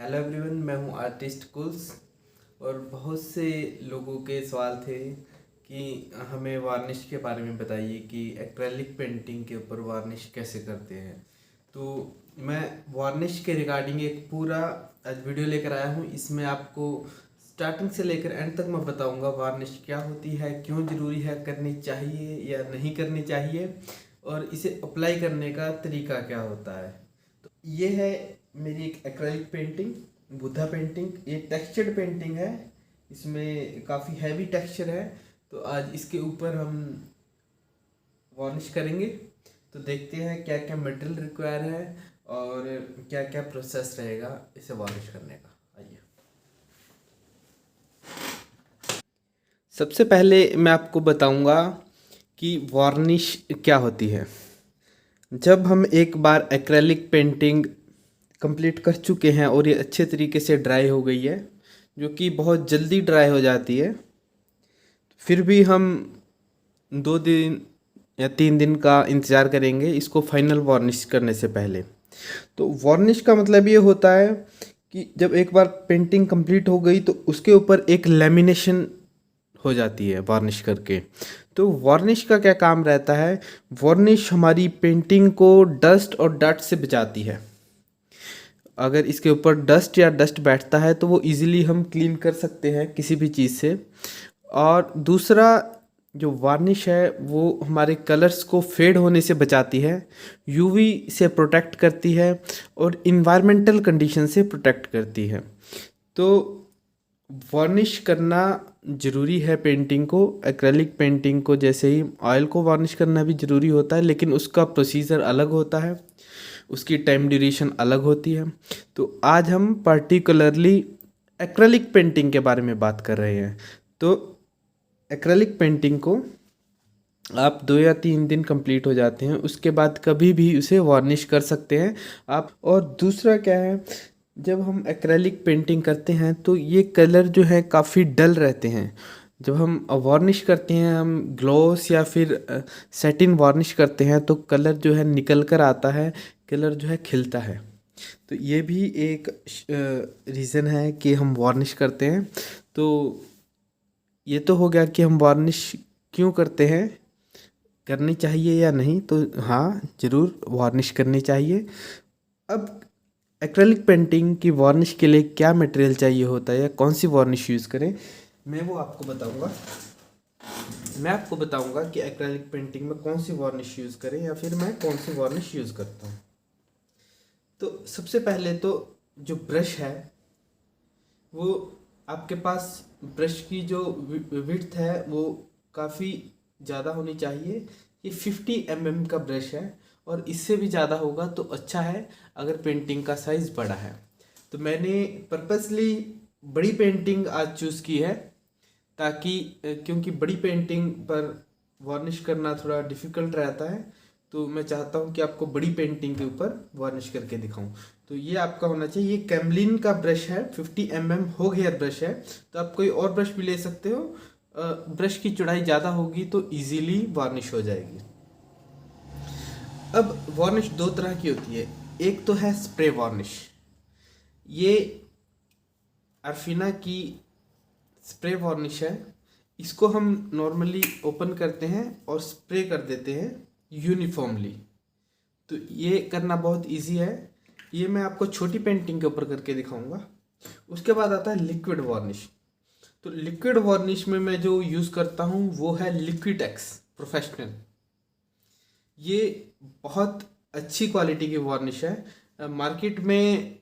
Hello everyone, मैं हूं artist कुल्स। और बहुत से लोगों के सवाल थे कि हमें वार्निश के बारे में बताइए कि एक्रेलिक पेंटिंग के ऊपर वार्निश कैसे करते हैं। तो मैं वार्निश के रिगार्डिंग एक पूरा आज वीडियो लेकर आया हूं। इसमें आपको स्टार्टिंग से लेकर एंड तक मैं बताऊंगा वार्निश क्या होती है, क्यों ज़रूरी है, करनी चाहिए या नहीं करनी चाहिए, और इसे अप्लाई करने का तरीका क्या होता है। तो ये है मेरी एक एक्रेलिक पेंटिंग, बुद्धा पेंटिंग। ये टेक्सचर्ड पेंटिंग है, इसमें काफ़ी हैवी टेक्सचर है। तो आज इसके ऊपर हम वार्निश करेंगे। तो देखते हैं क्या क्या मटेरियल रिक्वायर है और क्या क्या प्रोसेस रहेगा इसे वार्निश करने का। आइए, सबसे पहले मैं आपको बताऊंगा कि वार्निश क्या होती है। जब हम एक बार एक्रेलिक पेंटिंग कंप्लीट कर चुके हैं और ये अच्छे तरीके से ड्राई हो गई है, जो कि बहुत जल्दी ड्राई हो जाती है, फिर भी हम 2 दिन या 3 दिन का इंतज़ार करेंगे इसको फाइनल वार्निश करने से पहले। तो वार्निश का मतलब ये होता है कि जब एक बार पेंटिंग कंप्लीट हो गई तो उसके ऊपर एक लेमिनेशन हो जाती है वार्निश करके। तो वार्निश का क्या काम रहता है, वार्निश हमारी पेंटिंग को डस्ट और डर्ट से बचाती है। अगर इसके ऊपर डस्ट या डस्ट बैठता है तो वो इजीली हम क्लीन कर सकते हैं किसी भी चीज़ से। और दूसरा, जो वार्निश है वो हमारे कलर्स को फेड होने से बचाती है, यूवी से प्रोटेक्ट करती है और इन्वायरमेंटल कंडीशन से प्रोटेक्ट करती है। तो वार्निश करना ज़रूरी है पेंटिंग को। एक्रेलिक पेंटिंग को जैसे ही ऑयल को वार्निश करना भी ज़रूरी होता है, लेकिन उसका प्रोसीजर अलग होता है, उसकी टाइम ड्यूरेशन अलग होती है। तो आज हम पर्टिकुलरली एक्रेलिक पेंटिंग के बारे में बात कर रहे हैं। तो एक्रेलिक पेंटिंग को आप 2 या 3 दिन कंप्लीट हो जाते हैं, उसके बाद कभी भी उसे वार्निश कर सकते हैं आप। और दूसरा क्या है, जब हम एक्रेलिक पेंटिंग करते हैं तो ये कलर जो है काफ़ी डल रहते हैं। जब हम वार्निश करते हैं, हम ग्लॉस या फिर सेटिन वार्निश करते हैं, तो कलर जो है निकल कर आता है, कलर जो है खिलता है। तो ये भी एक रीज़न है कि हम वार्निश करते हैं। तो ये तो हो गया कि हम वार्निश क्यों करते हैं, करनी चाहिए या नहीं। तो हाँ, ज़रूर वार्निश करनी चाहिए। अब एक्रेलिक पेंटिंग की वार्निश के लिए क्या मटेरियल चाहिए होता है या कौन सी वार्निश यूज़ करें, मैं वो आपको बताऊंगा। मैं आपको बताऊंगा कि एक्रेलिक पेंटिंग में कौन सी वार्निश यूज़ करें या फिर मैं कौन सी वार्निश यूज़ करता हूँ। तो सबसे पहले तो जो ब्रश है वो आपके पास, ब्रश की जो विड्थ है वो काफ़ी ज़्यादा होनी चाहिए। ये 50 mm का ब्रश है और इससे भी ज़्यादा होगा तो अच्छा है अगर पेंटिंग का साइज़ बड़ा है। तो मैंने पर्पसली बड़ी पेंटिंग आज चूज़ की है, ताकि क्योंकि बड़ी पेंटिंग पर वार्निश करना थोड़ा डिफ़िकल्ट रहता है। तो मैं चाहता हूँ कि आपको बड़ी पेंटिंग के ऊपर वार्निश करके दिखाऊं। तो ये आपका होना चाहिए, ये कैमलिन का ब्रश है, 50 mm हो गया ब्रश है। तो आप कोई और ब्रश भी ले सकते हो। ब्रश की चौड़ाई ज़्यादा होगी तो इजीली वार्निश हो जाएगी। अब वार्निश दो तरह की होती है, एक तो है स्प्रे वार्निश। ये अरफिना की स्प्रे वार्निश है। इसको हम नॉर्मली ओपन करते हैं और स्प्रे कर देते हैं यूनिफॉर्मली। तो ये करना बहुत इजी है। ये मैं आपको छोटी पेंटिंग के ऊपर करके दिखाऊंगा। उसके बाद आता है लिक्विड वार्निश। तो लिक्विड वार्निश में मैं जो यूज़ करता हूँ वो है लिक्विटेक्स प्रोफेशनल। ये बहुत अच्छी क्वालिटी की वार्निश है। मार्केट में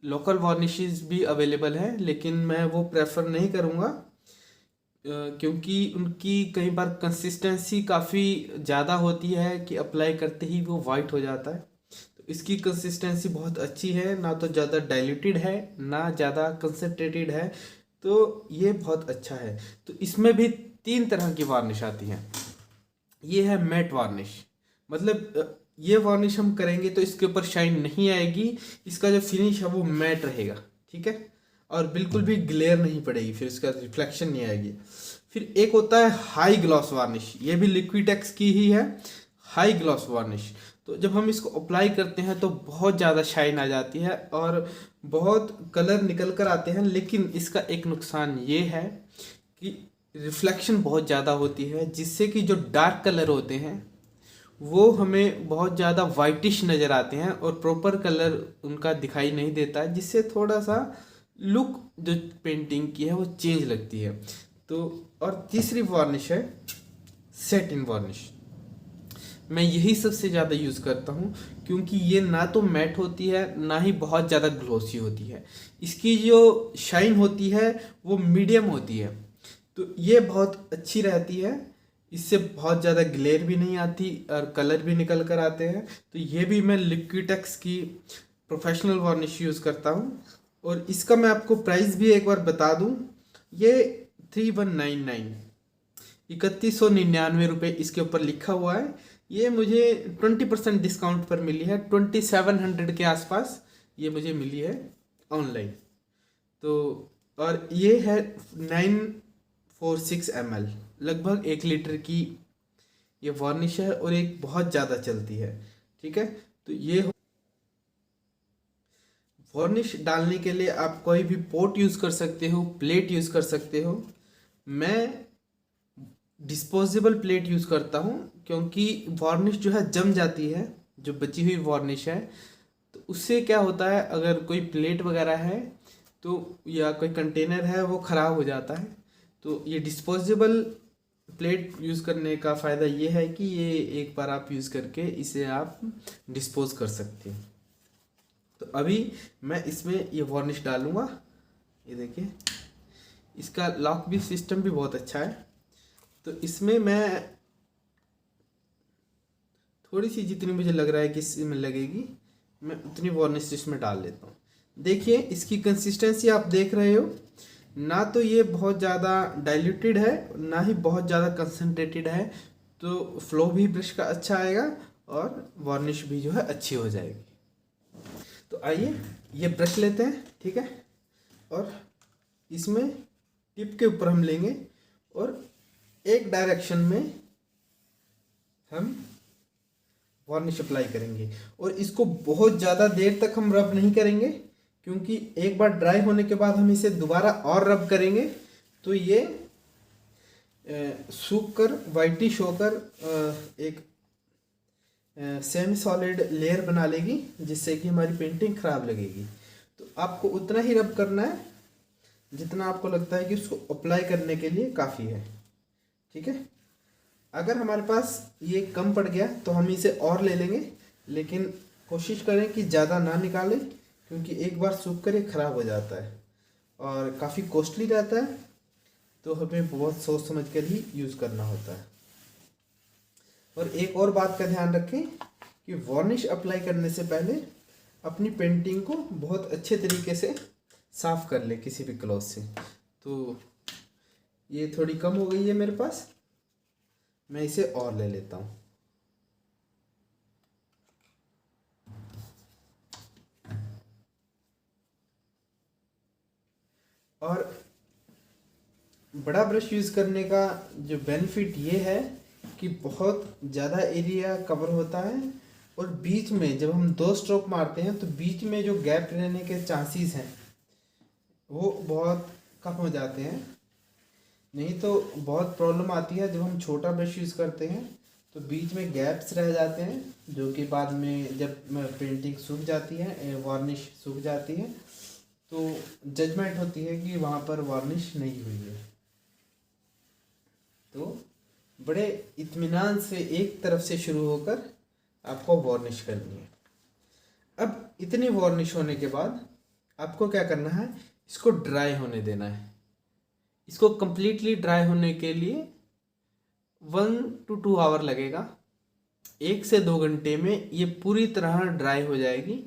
लोकल वार्निशेस भी अवेलेबल है, लेकिन मैं वो प्रेफर नहीं करूँगा क्योंकि उनकी कई बार कंसिस्टेंसी काफ़ी ज़्यादा होती है कि अप्लाई करते ही वो वाइट हो जाता है। तो इसकी कंसिस्टेंसी बहुत अच्छी है, ना तो ज़्यादा डाइल्यूटेड है ना ज़्यादा कंसनट्रेटेड है। तो ये बहुत अच्छा है। तो इसमें भी 3 तरह की वार्निश आती हैं। ये है मैट वार्निश, मतलब ये वार्निश हम करेंगे तो इसके ऊपर शाइन नहीं आएगी, इसका जो फिनिश है वो मैट रहेगा, ठीक है, और बिल्कुल भी ग्लेयर नहीं पड़ेगी, फिर इसका रिफ्लेक्शन नहीं आएगी। फिर एक होता है हाई ग्लॉस वार्निश, ये भी लिक्विटेक्स की ही है, हाई ग्लॉस वार्निश। तो जब हम इसको अप्लाई करते हैं तो बहुत ज़्यादा शाइन आ जाती है और बहुत कलर निकल कर आते हैं, लेकिन इसका एक नुकसान ये है कि रिफ्लेक्शन बहुत ज़्यादा होती है, जिससे कि जो डार्क कलर होते हैं वो हमें बहुत ज़्यादा वाइटिश नज़र आते हैं और प्रॉपर कलर उनका दिखाई नहीं देता है, जिससे थोड़ा सा लुक जो पेंटिंग की है वो चेंज लगती है। तो और तीसरी वार्निश है सेटिन वार्निश। मैं यही सबसे ज़्यादा यूज़ करता हूँ, क्योंकि ये ना तो मैट होती है ना ही बहुत ज़्यादा ग्लॉसी होती है। इसकी जो शाइन होती है वो मीडियम होती है, तो ये बहुत अच्छी रहती है। इससे बहुत ज़्यादा ग्लेयर भी नहीं आती और कलर भी निकल कर आते हैं। तो ये भी मैं लिक्विटेक्स की प्रोफेशनल वार्निश यूज़ करता हूँ। और इसका मैं आपको प्राइस भी एक बार बता दूँ, ये 3199 3199 रुपये इसके ऊपर लिखा हुआ है। ये मुझे 20% डिस्काउंट पर मिली है, 2700 के आसपास ये मुझे मिली है ऑनलाइन। तो और ये है 946 ml, लगभग 1 लीटर की ये वार्निश है और एक बहुत ज़्यादा चलती है। ठीक है, तो ये वार्निश डालने के लिए आप कोई भी पोट यूज़ कर सकते हो, प्लेट यूज़ कर सकते हो। मैं डिस्पोजेबल प्लेट यूज़ करता हूँ, क्योंकि वार्निश जो है जम जाती है, जो बची हुई वार्निश है, तो उससे क्या होता है, अगर कोई प्लेट वगैरह है तो या कोई कंटेनर है वो ख़राब हो जाता है। तो ये डिस्पोजेबल प्लेट यूज़ करने का फ़ायदा ये है कि ये एक बार आप यूज़ करके इसे आप डिस्पोज कर सकते हैं। तो अभी मैं इसमें ये वार्निश डालूँगा। ये देखिए, इसका लॉक भी सिस्टम भी बहुत अच्छा है। तो इसमें मैं थोड़ी सी, जितनी मुझे लग रहा है कि इसमें लगेगी, मैं उतनी वार्निश इसमें डाल लेता हूँ। देखिए इसकी कंसिस्टेंसी आप देख रहे हो, ना तो ये बहुत ज़्यादा डाइल्यूटेड है ना ही बहुत ज़्यादा कंसनट्रेटेड है। तो फ्लो भी ब्रश का अच्छा आएगा और वार्निश भी जो है अच्छी हो जाएगी। तो आइए ये ब्रश लेते हैं, ठीक है, और इसमें टिप के ऊपर हम लेंगे और एक डायरेक्शन में हम वार्निश अप्लाई करेंगे। और इसको बहुत ज़्यादा देर तक हम रब नहीं करेंगे, क्योंकि एक बार ड्राई होने के बाद हम इसे दोबारा और रब करेंगे तो ये सूख कर वाइटिश होकर एक सेमी सॉलिड लेयर बना लेगी, जिससे कि हमारी पेंटिंग ख़राब लगेगी। तो आपको उतना ही रब करना है जितना आपको लगता है कि उसको अप्लाई करने के लिए काफ़ी है। ठीक है, अगर हमारे पास ये कम पड़ गया तो हम इसे और ले लेंगे, लेकिन कोशिश करें कि ज़्यादा ना निकालें, क्योंकि एक बार सूख कर ये ख़राब हो जाता है और काफ़ी कॉस्टली रहता है। तो हमें बहुत सोच समझ कर ही यूज़ करना होता है। और एक और बात का ध्यान रखें कि वार्निश अप्लाई करने से पहले अपनी पेंटिंग को बहुत अच्छे तरीके से साफ़ कर ले किसी भी क्लॉथ से। तो ये थोड़ी कम हो गई है मेरे पास, मैं इसे और ले लेता हूँ। और बड़ा ब्रश यूज़ करने का जो बेनिफिट ये है कि बहुत ज़्यादा एरिया कवर होता है, और बीच में जब हम 2 स्ट्रोक मारते हैं तो बीच में जो गैप रहने के चांसेस हैं वो बहुत कम हो जाते हैं। नहीं तो बहुत प्रॉब्लम आती है जब हम छोटा ब्रश यूज़ करते हैं तो बीच में गैप्स रह जाते हैं, जो कि बाद में जब पेंटिंग सूख जाती है, वार्निश सूख जाती है, तो जजमेंट होती है कि वहाँ पर वार्निश नहीं हुई है। तो बड़े इत्मीनान से एक तरफ से शुरू होकर आपको वार्निश करनी है। अब इतनी वार्निश होने के बाद आपको क्या करना है, इसको ड्राई होने देना है। इसको कंप्लीटली ड्राई होने के लिए 1 to 2 आवर लगेगा। 1 से 2 घंटे में ये पूरी तरह ड्राई हो जाएगी।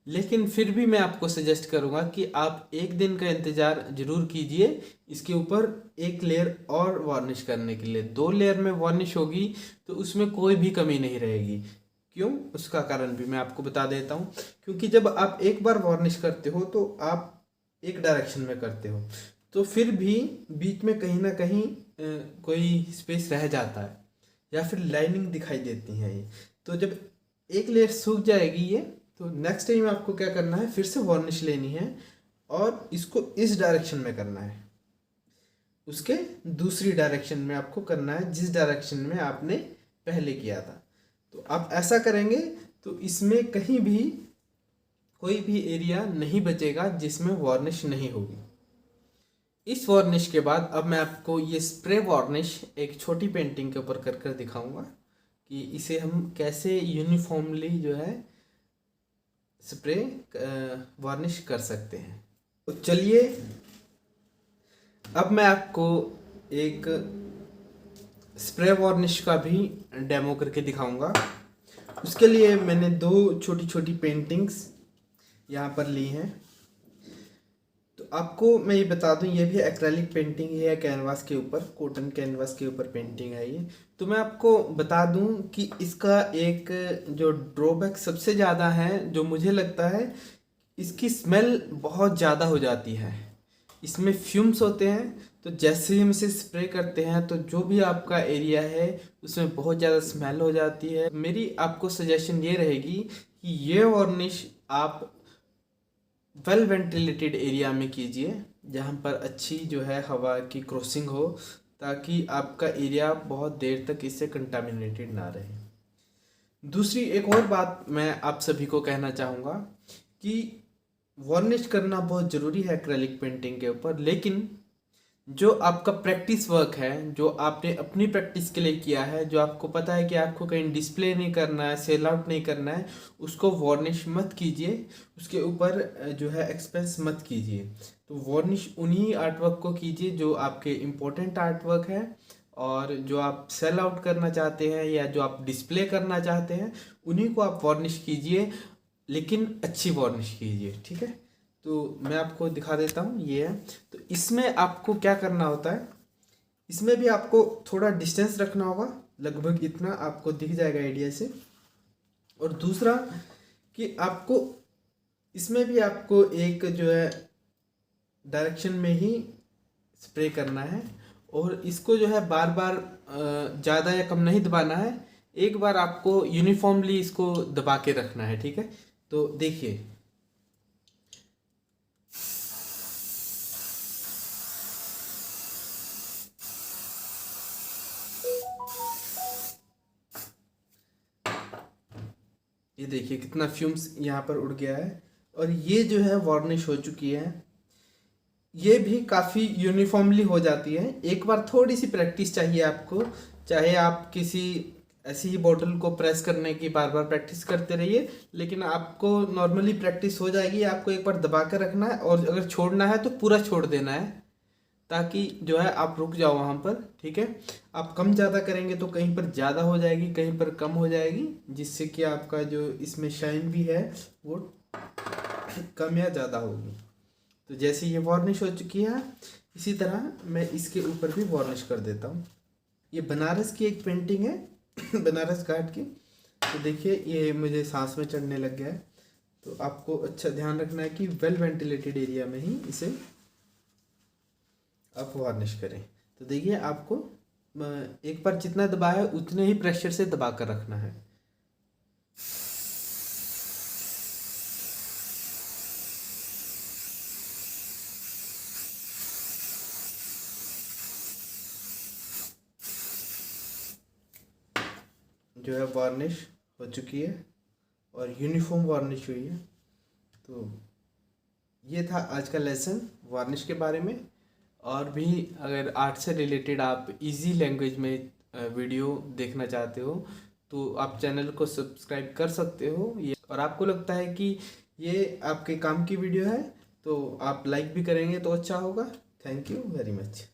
लेकिन फिर भी मैं आपको सजेस्ट करूँगा कि आप 1 दिन का इंतज़ार ज़रूर कीजिए इसके ऊपर 1 लेयर और वार्निश करने के लिए। 2 लेयर में वार्निश होगी तो उसमें कोई भी कमी नहीं रहेगी। क्यों, उसका कारण भी मैं आपको बता देता हूँ। क्योंकि जब आप एक बार वार्निश करते हो तो आप एक डायरेक्शन में करते हो, तो फिर भी बीच में कहीं ना कहीं कोई स्पेस रह जाता है या फिर लाइनिंग दिखाई देती है ये। तो जब एक लेयर सूख जाएगी ये, तो नेक्स्ट टाइम आपको क्या करना है, फिर से वार्निश लेनी है और इसको इस डायरेक्शन में करना है, उसके दूसरी डायरेक्शन में आपको करना है जिस डायरेक्शन में आपने पहले किया था। तो आप ऐसा करेंगे तो इसमें कहीं भी कोई भी एरिया नहीं बचेगा जिसमें वार्निश नहीं होगी। इस वार्निश के बाद अब मैं आपको ये स्प्रे वार्निश एक छोटी पेंटिंग के ऊपर कर कर दिखाऊंगा कि इसे हम कैसे यूनिफॉर्मली जो है स्प्रे वार्निश कर सकते हैं। तो चलिए अब मैं आपको एक स्प्रे वार्निश का भी डेमो करके दिखाऊंगा। उसके लिए मैंने 2 छोटी छोटी पेंटिंग्स यहाँ पर ली हैं। तो आपको मैं ये बता दूं, ये भी एक्रेलिक पेंटिंग है कैनवास के ऊपर, कॉटन कैनवास के ऊपर पेंटिंग है ये। तो मैं आपको बता दूं कि इसका एक जो ड्रॉबैक सबसे ज़्यादा है जो मुझे लगता है, इसकी स्मेल बहुत ज़्यादा हो जाती है। इसमें फ्यूम्स होते हैं, तो जैसे ही हम इसे स्प्रे करते हैं तो जो भी आपका एरिया है उसमें बहुत ज़्यादा स्मेल हो जाती है। मेरी आपको सजेशन ये रहेगी कि ये वार्निश आप वेल वेंटिलेटेड एरिया में कीजिए जहाँ पर अच्छी जो है हवा की क्रॉसिंग हो, ताकि आपका एरिया बहुत देर तक इससे कंटामिनेटेड ना रहे। दूसरी एक और बात मैं आप सभी को कहना चाहूँगा कि वार्निश करना बहुत ज़रूरी है एक्रेलिक पेंटिंग के ऊपर, लेकिन जो आपका प्रैक्टिस वर्क है, जो आपने अपनी प्रैक्टिस के लिए किया है, जो आपको पता है कि आपको कहीं डिस्प्ले नहीं करना है, सेल आउट नहीं करना है, उसको वार्निश मत कीजिए, उसके ऊपर जो है एक्सपेंस मत कीजिए। तो वार्निश उन्हीं आर्टवर्क को कीजिए जो आपके इम्पोर्टेंट आर्टवर्क है और जो आप सेल आउट करना चाहते हैं या जो आप डिस्प्ले करना चाहते हैं, उन्हीं को आप वार्निश कीजिए, लेकिन अच्छी वार्निश कीजिए, ठीक है। तो मैं आपको दिखा देता हूँ, ये है। तो इसमें आपको क्या करना होता है, इसमें भी आपको थोड़ा डिस्टेंस रखना होगा, लगभग इतना आपको दिख जाएगा आइडिया से। और दूसरा कि आपको इसमें भी आपको एक जो है डायरेक्शन में ही स्प्रे करना है और इसको जो है बार बार ज़्यादा या कम नहीं दबाना है, एक बार आपको यूनिफॉर्मली इसको दबा के रखना है, ठीक है। तो देखिए ये देखिए कितना फ्यूम्स यहाँ पर उड़ गया है और ये जो है वार्निश हो चुकी है। ये भी काफ़ी यूनिफॉर्मली हो जाती है। एक बार थोड़ी सी प्रैक्टिस चाहिए आपको, चाहे आप किसी ऐसी ही बॉटल को प्रेस करने की बार बार प्रैक्टिस करते रहिए, लेकिन आपको नॉर्मली प्रैक्टिस हो जाएगी। आपको एक बार दबा कर रखना है और अगर छोड़ना है तो पूरा छोड़ देना है, ताकि जो है आप रुक जाओ वहाँ पर, ठीक है। आप कम ज़्यादा करेंगे तो कहीं पर ज़्यादा हो जाएगी, कहीं पर कम हो जाएगी, जिससे कि आपका जो इसमें शाइन भी है वो कम या ज़्यादा होगी। तो जैसे ये वार्निश हो चुकी है, इसी तरह मैं इसके ऊपर भी वार्निश कर देता हूँ। ये बनारस की एक पेंटिंग है बनारस घाट की। तो देखिए ये मुझे सांस में चढ़ने लग गया है, तो आपको अच्छा ध्यान रखना है कि वेल वेंटिलेटेड एरिया में ही इसे आप वार्निश करें। तो देखिए आपको एक बार जितना दबाया है उतने ही प्रेशर से दबा कर रखना है। जो है वार्निश हो चुकी है और यूनिफॉर्म वार्निश हुई है। तो ये था आज का लेसन वार्निश के बारे में। और भी अगर आर्ट से रिलेटेड आप इजी लैंग्वेज में वीडियो देखना चाहते हो तो आप चैनल को सब्सक्राइब कर सकते हो। ये और आपको लगता है कि ये आपके काम की वीडियो है तो आप लाइक भी करेंगे तो अच्छा होगा। Thank you very much.